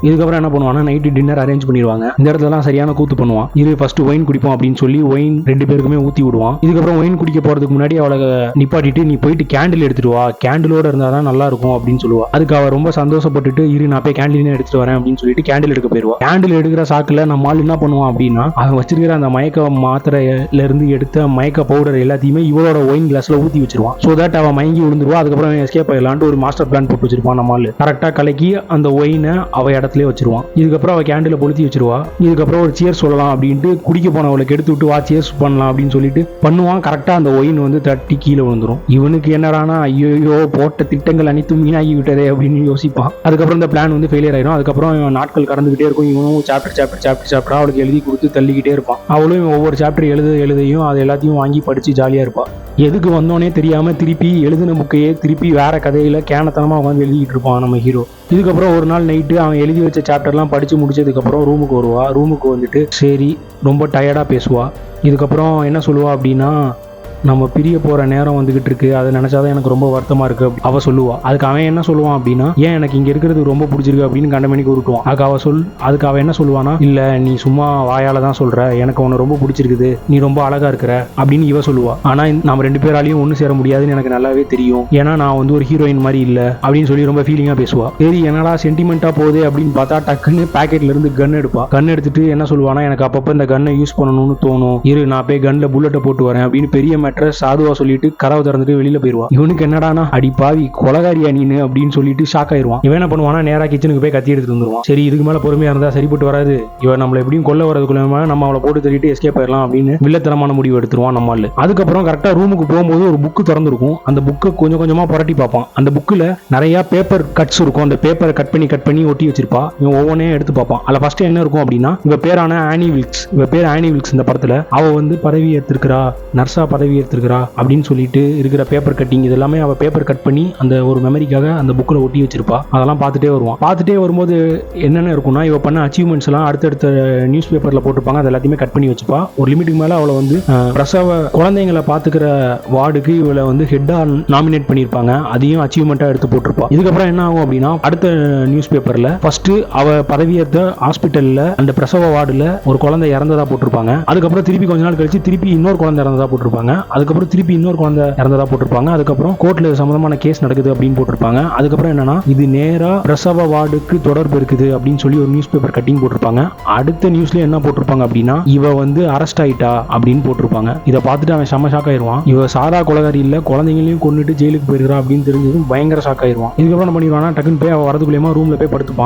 இதுக்கப்புறம் என்ன பண்ணுவானா நைட்டு டின்னர் அரேஞ்ச் பண்ணிடுவாங்க. இந்த இடத்துலலாம் சரியான கூத்து பண்ணுவான். இது ஃபர்ஸ்ட் ஒயின் குடிப்போம் அப்படின்னு சொல்லி ஒயின் 2 பேருக்குமே ஊற்றி விடுவான். இதுக்கப்புறம் ஒயின் குடிக்க போறதுக்கு முன்னாடி அவளை நிப்பாட்டிட்டு நீ போயிட்டு கேண்டில் எடுத்துட்டு வா, கேண்டிலோட இருந்தால் தான் நல்லா இருக்கும் அப்படின்னு சொல்லுவா. அதுக்கு அவள் ரொம்ப சந்தோஷப்பட்டுட்டு இரு நான் போய் கேண்டிலே எடுத்துட்டு வரேன் அப்படின்னு சொல்லிட்டு கேண்டில் எடுக்க போயிடுவா. கேண்டில் எடுக்கிற சாக்கில் நம்ம ஆள் என்ன பண்ணுவான் அப்படின்னா அவன் வச்சிருக்கிற அந்த மயக்க மாத்திரையில இருந்து எடுத்த மயக்க பவுடர் எல்லாத்தையுமே இவளோட ஒயின் கிளாஸ்ல ஊற்றி வச்சிருவான். ஸோ தட் அவன் மயங்கி விழுந்துருவா. அதுக்கப்புறம் எஸ்கேப் ஆயிடலான்ட்டு ஒரு மாஸ்டர் பிளான் போட்டு வச்சிருப்பான். நம்ம ஆள் கரெக்டாக கலக்கி அந்த ஒயினை அவ இடத்துல வச்சிருவான். இதுக்கப்புறம் அவ கேண்டில பொழுத்தி வச்சிருவா. இதுக்கப்புறம் ஒரு சியர் சொல்லலாம் அப்படின்ட்டு குடிக்க போனவளுக்கு எடுத்து விட்டு வா சியர்ஸ் பண்ணலாம் அப்படின்னு சொல்லிட்டு பண்ணுவான். கரெக்டா அந்த ஒயின் வந்து தட்டி கீழே விழுந்துரும். இவனுக்கு என்னடானா ஐயோ போட்ட திட்டங்கள் அனைத்தும் வீணாகி விட்டதே அப்படின்னு யோசிப்பான். அதுக்கப்புறம் இந்த பிளான் வந்து ஃபெயிலியர் ஆயிடும். அதுக்கப்புறம் நாட்கள் கடந்துகிட்டே இருக்கும். இவனும் சாப்டர் அவளுக்கு எழுதி கொடுத்து தள்ளிக்கிட்டே இருப்பான். அவளும் ஒவ்வொரு சாப்டர் எழுதையும் அது எல்லாத்தையும் வாங்கி படிச்சு ஜாலியா இருப்பான். எதுக்கு வந்தோனே தெரியாம திருப்பி எழுதின புக்கையே திருப்பி வேற கதையில கேனத்தனமா உட்காந்து எழுதிக்கிட்டு இருப்பான் நம்ம ஹீரோ. இதுக்கப்புறம் ஒரு நாள் நைட்டு அவன் எழுதி வச்ச சாப்டர்லாம் படிச்சு முடிச்சதுக்கப்புறம் ரூமுக்கு வருவா. ரூமுக்கு வந்துட்டு சரி ரொம்ப டயர்டா பேசுவா. இதுக்கப்புறம் என்ன சொல்லுவா அப்படின்னா நம்ம பிரிய போற நேரம் வந்துகிட்டு இருக்கு, அதை நினைச்சாதான் எனக்கு ரொம்ப வருத்தமா இருக்கு அவ சொல்லுவா. அதுக்கு அவன் என்ன சொல்லுவான் அப்படின்னா ஏன் எனக்கு இங்க இருக்கிறது ரொம்ப பிடிச்சிருக்கு அப்படின்னு கண்டமணிக்கு உருட்டுவான். அதுக்கு அவன் என்ன சொல்லுவானா இல்ல நீ சும்மா வாயால தான் சொல்ற, எனக்கு உன்னை ரொம்ப பிடிச்சிருக்குது, நீ ரொம்ப அழகா இருக்கிற அப்படின்னு இவ சொல்லுவா. ஆனா நம்ம 2 பேராலையும் ஒண்ணு சேர முடியாதுன்னு எனக்கு நல்லாவே தெரியும், ஏன்னா நான் வந்து ஒரு ஹீரோயின் மாதிரி இல்ல அப்படின்னு சொல்லி ரொம்ப ஃபீலிங்கா பேசுவா. சரி என்னடா சென்டிமெண்டா போகுது அப்படின்னு பார்த்தா டக்குன்னு பாக்கெட்ல இருந்து கன் எடுப்பா. கன் எடுத்துட்டு என்ன சொல்லுவானா எனக்கு அப்பப்ப இந்த கன்னை யூஸ் பண்ணணும்னு தோணும், இரு நான் போய் கன்ல புல்லட்டை போட்டு வரேன் அப்படின்னு பெரிய சாதுவா சொல்லிட்டு கதவை திறந்துட்டு வெளியில போயிருவான். இவனுக்கு என்னடானா அடி பாவி கொலகாரியா நீனு அப்படின்னு சொல்லிட்டு ஷாக் ஆயிருவான். இவன் என்ன பண்ணுவானா நேரா கிச்சனுக்கு போய் கத்தி எடுத்துட்டு வந்துருவான். சரி இதுக்கு மேல பொறுமையா இருந்தா சரிப்பட்டு வராது, இவன் நம்மள எப்படியும் கொல்ல வரதுக்குள்ள நம்ம அவளை போட்டு தள்ளிட்டு எஸ்கேப் ஆயிடலாம் அப்படின்னு வில்லத்தனமான முடிவு எடுத்துருவான் நம்மால். அதுக்கப்புறம் கரெக்டா ரூமுக்கு போகும்போது ஒரு புக்கு திறந்துருக்கும். அந்த புக்கை கொஞ்சம் கொஞ்சமா புரட்டி பார்ப்பான். அந்த புக்கில் நிறைய பேப்பர் கட்ஸ் இருக்கும். அந்த பேப்பரை கட் பண்ணி ஒட்டி வச்சிருப்பா. இவன் ஒவ்வொன்றையும் எடுத்து பார்ப்பான். அதில் ஃபர்ஸ்ட் என்ன இருக்கும் அப்படின்னா இவ பேரான ஆனி வில்க்ஸ். இந்த படத்துல அவ வந்து பதவி ஏற்றிருக்கிறா, நர்ஸா பதவி ஏற்றிருக்கிறா அப்படின்னு சொல்லிட்டு இருக்கிற பேப்பர் கட்டிங் இதெல்லாமே அவ பேப்பர் கட் பண்ணி அந்த ஒரு மெமரிக்காக அந்த புக்கில் ஒட்டி வச்சிருப்பா. அதெல்லாம் பார்த்துட்டே வருவான். பார்த்துட்டே வரும்போது என்னென்ன இருக்கும்னா இவ பண்ண அச்சீவ்மெண்ட்ஸ் எல்லாம் அடுத்தடுத்த நியூஸ் பேப்பர்ல போட்டிருப்பாங்க. அது எல்லாத்தையுமே கட் பண்ணி வச்சுப்பா. ஒரு லிமிட்டுக்கு மேல அவளை வந்து பிரசவ குழந்தைங்களை பார்த்துக்கிற வார்டுக்கு இவளை வந்து ஹெட்டா நாமினேட் பண்ணியிருப்பாங்க. அதையும் அச்சீவ்மெண்ட்டா எடுத்து போட்டிருப்பா. இதுக்கப்புறம் என்ன ஆகும் அப்படின்னா அடுத்த நியூஸ் பேப்பர்ல ஃபர்ஸ்ட் அவ பதவியேற்ற ஹாஸ்பிட்டல்ல அந்த பிரசவ வார்டுல ஒரு குழந்தை இறந்ததா போட்டிருப்பாங்க. அதுக்கப்புறம் திருப்பி கொஞ்ச நாள் கழிச்சு திருப்பி இன்னொரு குழந்தை இறந்ததா போட்டிருப்பாங்க. அதுக்கப்புறம் திருப்பி இன்னொரு குழந்தை இறந்ததா போட்டிருப்பாங்க. அதுக்கப்புறம் கோர்ட்ல சம்பந்தமான கேஸ் நடக்குது அப்படின்னு போட்டிருப்பாங்க. அதுக்கப்புறம் என்னன்னா இது நேரா பிரசவ வார்டுக்கு தொடர்பு இருக்குது அப்படின்னு சொல்லி ஒரு நியூஸ் பேப்பர் கட்டிங் போட்டிருப்பாங்க. அடுத்த நியூஸ்ல என்ன போட்டிருப்பாங்க அப்படின்னா இவ வந்து அரெஸ்ட் ஆயிட்டா அப்படின்னு போட்டிருப்பாங்க. இதை பார்த்துட்டு அவன் செம்ம ஷாக் ஆயிருவான். இவ சாதா கொலகாரி இல்ல, குழந்தைங்களையும் கொண்டுட்டு ஜெயிலுக்கு போயிருக்கா அப்படின்னு தெரிஞ்சதும் பயங்கர ஷாக் ஆயிருவான். இதுக்கப்புறம் என்ன பண்ணிடுவானா டக்குன்னு போய் அவ வரதுக்குள்ளேயுமா ரூம்ல போய் படுத்துப்பான்.